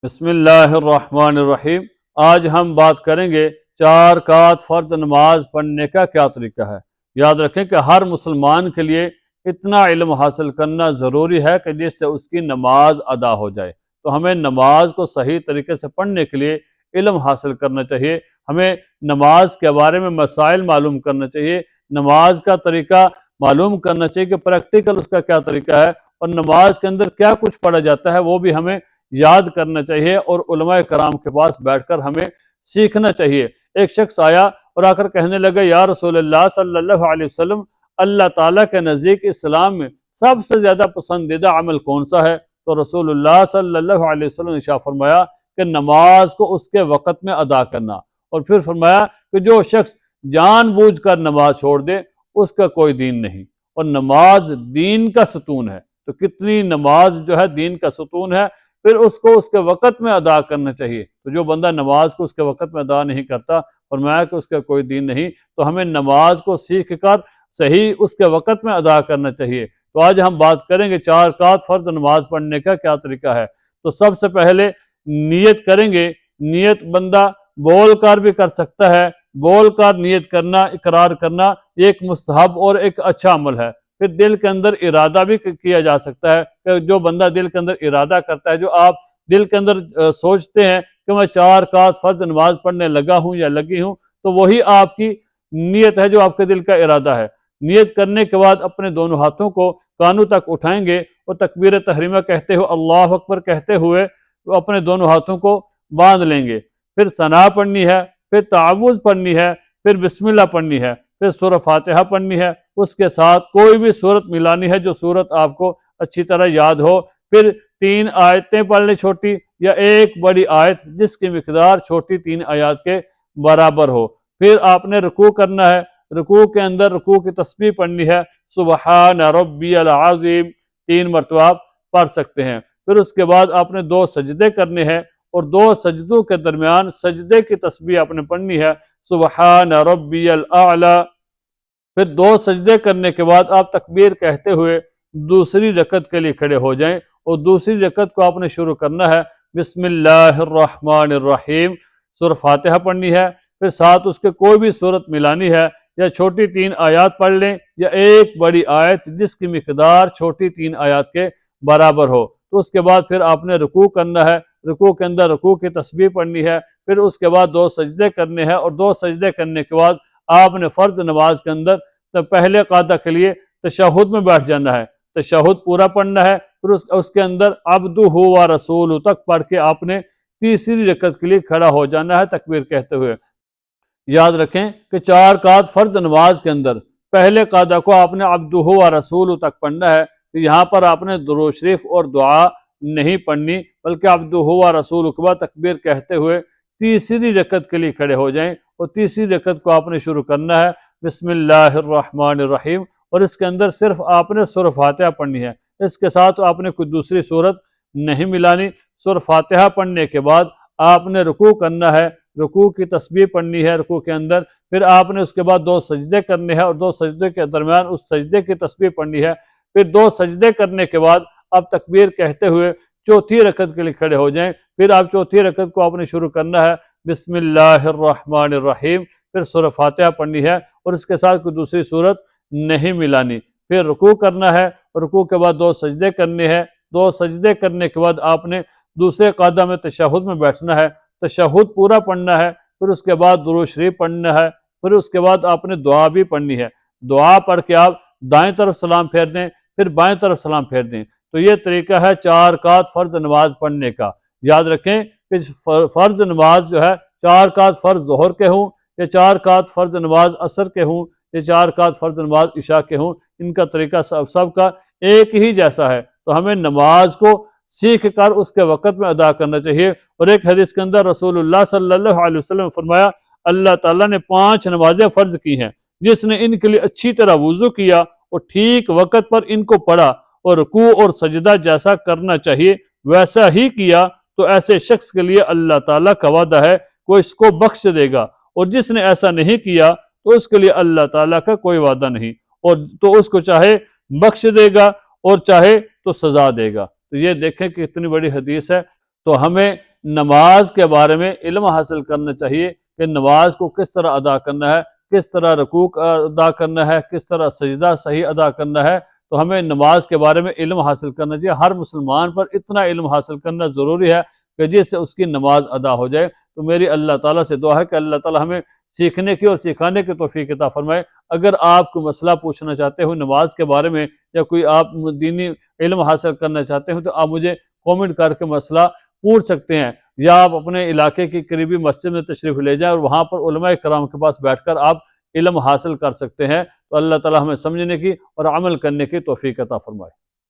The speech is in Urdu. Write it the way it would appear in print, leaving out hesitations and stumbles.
بسم اللہ الرحمن الرحیم۔ آج ہم بات کریں گے 4 رکعت فرض نماز پڑھنے کا کیا طریقہ ہے۔ یاد رکھیں کہ ہر مسلمان کے لیے اتنا علم حاصل کرنا ضروری ہے کہ جس سے اس کی نماز ادا ہو جائے۔ تو ہمیں نماز کو صحیح طریقے سے پڑھنے کے لیے علم حاصل کرنا چاہیے، ہمیں نماز کے بارے میں مسائل معلوم کرنا چاہیے، نماز کا طریقہ معلوم کرنا چاہیے کہ پریکٹیکل اس کا کیا طریقہ ہے، اور نماز کے اندر کیا کچھ پڑھا جاتا ہے وہ بھی ہمیں یاد کرنا چاہیے، اور علماء کرام کے پاس بیٹھ کر ہمیں سیکھنا چاہیے۔ ایک شخص آیا اور آ کر کہنے لگا، یا رسول اللہ صلی اللہ علیہ وسلم، اللہ تعالیٰ کے نزدیک اسلام میں سب سے زیادہ پسندیدہ عمل کون سا ہے؟ تو رسول اللہ صلی اللہ علیہ وسلم نے ارشاد فرمایا کہ نماز کو اس کے وقت میں ادا کرنا، اور پھر فرمایا کہ جو شخص جان بوجھ کر نماز چھوڑ دے اس کا کوئی دین نہیں، اور نماز دین کا ستون ہے۔ تو کتنی نماز جو ہے دین کا ستون ہے، پھر اس کو اس کے وقت میں ادا کرنا چاہیے۔ تو جو بندہ نماز کو اس کے وقت میں ادا نہیں کرتا، فرمایا کہ اس کا کوئی دین نہیں۔ تو ہمیں نماز کو سیکھ کر صحیح اس کے وقت میں ادا کرنا چاہیے۔ تو آج ہم بات کریں گے 4 رکعت فرض نماز پڑھنے کا کیا طریقہ ہے۔ تو سب سے پہلے نیت کریں گے۔ نیت بندہ بول کر بھی کر سکتا ہے، بول کر نیت کرنا، اقرار کرنا، یہ ایک مستحب اور ایک اچھا عمل ہے۔ پھر دل کے اندر ارادہ بھی کیا جا سکتا ہے، کہ جو بندہ دل کے اندر ارادہ کرتا ہے، جو آپ دل کے اندر سوچتے ہیں کہ میں 4 رکعت فرض نماز پڑھنے لگا ہوں یا لگی ہوں، تو وہی آپ کی نیت ہے، جو آپ کے دل کا ارادہ ہے۔ نیت کرنے کے بعد اپنے دونوں ہاتھوں کو کانوں تک اٹھائیں گے، اور تکبیر تحریمہ کہتے ہوئے، اللہ اکبر کہتے ہوئے اپنے دونوں ہاتھوں کو باندھ لیں گے۔ پھر ثنا پڑھنی ہے، پھر تعوذ پڑھنی ہے، پھر بسم اللہ پڑھنی ہے، پھر سورہ فاتحہ پڑھنی ہے، اس کے ساتھ کوئی بھی سورت ملانی ہے جو سورت آپ کو اچھی طرح یاد ہو۔ پھر 3 آیتیں پڑھ لیں چھوٹی، یا ایک بڑی آیت جس کی مقدار چھوٹی 3 آیات کے برابر ہو۔ پھر آپ نے رکوع کرنا ہے، رکوع کے اندر رکوع کی تسبیح پڑھنی ہے، سبحان ربی العظیم 3 مرتبہ آپ پڑھ سکتے ہیں۔ پھر اس کے بعد آپ نے 2 سجدے کرنے ہیں، اور 2 سجدوں کے درمیان سجدے کی تسبیح آپ نے پڑھنی ہے، سبحان ربی الاعلی۔ پھر 2 سجدے کرنے کے بعد آپ تکبیر کہتے ہوئے دوسری رکعت کے لیے کھڑے ہو جائیں، اور دوسری رکعت کو آپ نے شروع کرنا ہے بسم اللہ الرحمن الرحیم، سورہ فاتحہ پڑھنی ہے، پھر ساتھ اس کے کوئی بھی سورت ملانی ہے، یا چھوٹی 3 آیات پڑھ لیں، یا ایک بڑی آیت جس کی مقدار چھوٹی 3 آیات کے برابر ہو۔ تو اس کے بعد پھر آپ نے رکوع کرنا ہے، رکوع کے اندر رکوع کی تسبیح پڑھنی ہے، پھر اس کے بعد 2 سجدے کرنے ہیں، اور 2 سجدے کرنے کے بعد آپ نے فرض نماز کے اندر پہلے قاعدہ کے لیے تشہد میں بیٹھ جانا ہے، تشہد پورا پڑھنا ہے، پھر اس کے اندر عبدہ و رسولہ تک پڑھ کے آپ نے تیسری رکعت کے لیے کھڑا ہو جانا ہے تکبیر کہتے ہوئے۔ یاد رکھیں کہ 4 رکعت فرض نماز کے اندر پہلے قاعدہ کو آپ نے عبدہ و رسولہ تک پڑھنا ہے۔ یہاں پر آپ نے درود شریف اور دعا نہیں پڑھنی، بلکہ عبدہ و رسولہ کے بعد تکبیر کہتے ہوئے تیسری رکعت کے لیے کھڑے ہو جائیں، اور تیسری رکعت کو آپ نے شروع کرنا ہے بسم اللہ الرحمن الرحیم، اور اس کے اندر صرف آپ نے سورہ فاتحہ پڑھنی ہے، اس کے ساتھ آپ نے کوئی دوسری سورت نہیں ملانی۔ سورہ فاتحہ پڑھنے کے بعد آپ نے رکوع کرنا ہے، رکوع کی تسبیح پڑھنی ہے رکوع کے اندر، پھر آپ نے اس کے بعد 2 سجدے کرنے ہیں، اور 2 سجدے کے درمیان اس سجدے کی تسبیح پڑھنی ہے، پھر 2 سجدے کرنے کے بعد آپ تکبیر کہتے ہوئے چوتھی رکعت کے لیے کھڑے ہو جائیں، پھر آپ چوتھی رکعت کو آپ نے شروع کرنا ہے بسم اللہ الرحمن الرحیم، پھر سورہ فاتحہ پڑھنی ہے، اور اس کے ساتھ کوئی دوسری سورت نہیں ملانی، پھر رکوع کرنا ہے، رکوع کے بعد 2 سجدے کرنے ہیں، 2 سجدے کرنے کے بعد آپ نے دوسرے قاعدہ میں تشہد میں بیٹھنا ہے، تشہد پورا پڑھنا ہے، پھر اس کے بعد درود شریف پڑھنا ہے، پھر اس کے بعد آپ نے دعا بھی پڑھنی ہے، دعا پڑھ کے آپ دائیں طرف سلام پھیر دیں، پھر بائیں طرف سلام پھیر دیں۔ تو یہ طریقہ ہے 4 رکعت فرض نماز پڑھنے کا۔ یاد رکھیں کہ فرض نماز جو ہے 4 رکعت فرض ظہر کے ہوں، یا 4 رکعت فرض نماز عصر کے ہوں، یا 4 رکعت فرض نماز عشاء کے ہوں، ان کا طریقہ سب کا ایک ہی جیسا ہے۔ تو ہمیں نماز کو سیکھ کر اس کے وقت میں ادا کرنا چاہیے۔ اور ایک حدیث کے اندر رسول اللہ صلی اللہ علیہ وسلم نے فرمایا، اللہ تعالیٰ نے 5 نمازیں فرض کی ہیں، جس نے ان کے لیے اچھی طرح وضو کیا اور ٹھیک وقت پر ان کو پڑھا، اور رکوع اور سجدہ جیسا کرنا چاہیے ویسا ہی کیا، تو ایسے شخص کے لیے اللہ تعالیٰ کا وعدہ ہے وہ اس کو بخش دے گا، اور جس نے ایسا نہیں کیا تو اس کے لیے اللہ تعالیٰ کا کوئی وعدہ نہیں، اور تو اس کو چاہے بخش دے گا اور چاہے تو سزا دے گا۔ تو یہ دیکھیں کہ اتنی بڑی حدیث ہے۔ تو ہمیں نماز کے بارے میں علم حاصل کرنا چاہیے کہ نماز کو کس طرح ادا کرنا ہے، کس طرح رکوع ادا کرنا ہے، کس طرح سجدہ صحیح ادا کرنا ہے۔ تو ہمیں نماز کے بارے میں علم حاصل کرنا چاہیے۔ ہر مسلمان پر اتنا علم حاصل کرنا ضروری ہے کہ جس سے اس کی نماز ادا ہو جائے۔ تو میری اللہ تعالیٰ سے دعا ہے کہ اللہ تعالیٰ ہمیں سیکھنے کی اور سکھانے کی توفیق عطا فرمائے۔ اگر آپ کو مسئلہ پوچھنا چاہتے ہو نماز کے بارے میں یا کوئی آپ دینی علم حاصل کرنا چاہتے ہو تو آپ مجھے کومنٹ کر کے مسئلہ پوچھ سکتے ہیں، یا آپ اپنے علاقے کی قریبی مسجد میں تشریف لے جائیں اور وہاں پر علماء کرام کے پاس بیٹھ کر آپ علم حاصل کر سکتے ہیں۔ تو اللہ تعالیٰ ہمیں سمجھنے کی اور عمل کرنے کی توفیق عطا فرمائے۔